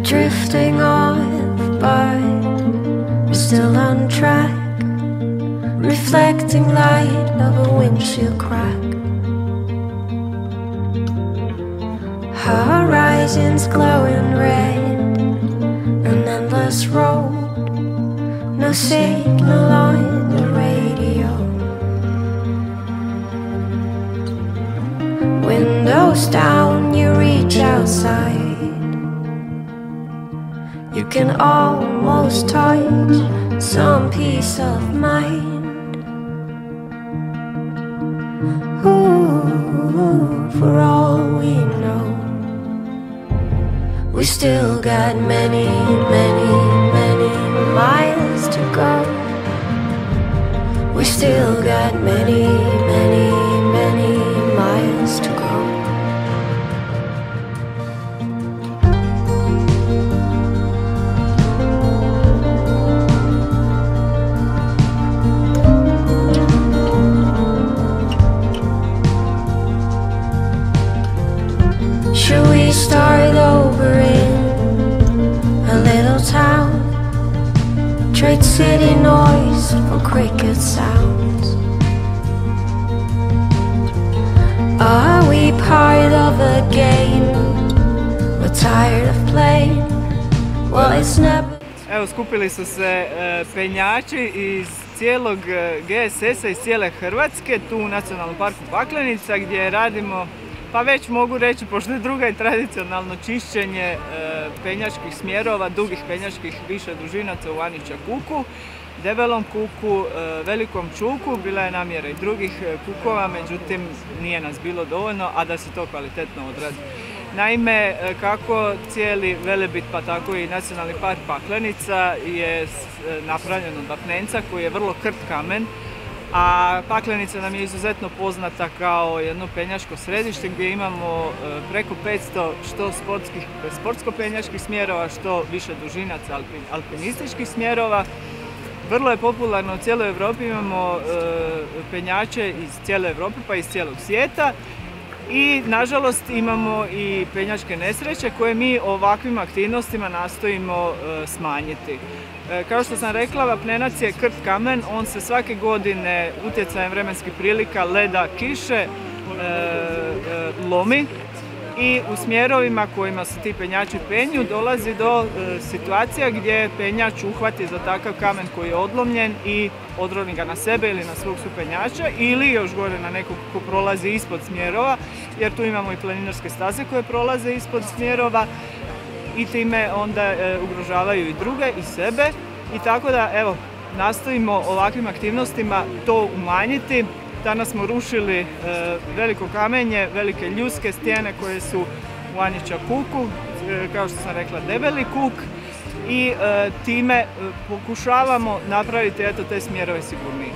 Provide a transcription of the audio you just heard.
Drifting off, but we're still on track, reflecting light of a windshield crack. Horizons glowing red, an endless road, no signal on the radio. Windows down, you reach outside. You can almost touch some peace of mind. Ooh, for all we know, we still got many, many, many miles to go. We still got many, many, many miles to go. Should we start over in a little town? Trade city noise for cricket sounds. Are we part of a game we're tired of playing? Well, it's never. Evo, skupili su se penjači iz cijelog GSS-a, iz cijele Hrvatske, tu u Nacionalnom parku Paklenica, gdje radimo, pa već mogu reći, pošto je druga i tradicionalno čišćenje penjačkih smjerova, dugih penjačkih više dužinaca u Anića kuku, Debelom kuku, Velikom čuku. Bila je namjera i drugih kukova, međutim nije nas bilo dovoljno, a da se to kvalitetno odradi. Naime, kako cijeli Velebit, pa tako i Nacionalni park Paklenica je napravljen od apnenca koji je vrlo krt kamen, a Paklenica nam je izuzetno poznata kao jedno penjačko središte gdje imamo preko 500 što sportsko-penjačkih smjerova, što više dužinaca alpinističkih smjerova. Vrlo je popularno u cijeloj Europi, imamo penjače iz cijele Europe pa iz cijelog svijeta. I nažalost imamo i penjačke nesreće koje mi ovakvim aktivnostima nastojimo smanjiti. Kao što sam rekla, vapnenac je krt kamen, on se svake godine utjecajem vremenskih prilika, leda, kiše lomi i u smjerovima kojima se ti penjači penju dolazi do situacija gdje penjač uhvati za takav kamen koji je odlomljen i odroni ga na sebe ili na svog supenjača ili još gore na nekog ko prolazi ispod smjerova, jer tu imamo i planinarske staze koje prolaze ispod smjerova i time onda ugrožavaju i druge i sebe. I tako da, evo, nastojimo ovakvim aktivnostima to umanjiti. Danas smo rušili veliko kamenje, velike ljuske stijene koje su u Anića kuku, kao što sam rekla Debeli kuk, i time pokušavamo napraviti te smjerove sigurnije.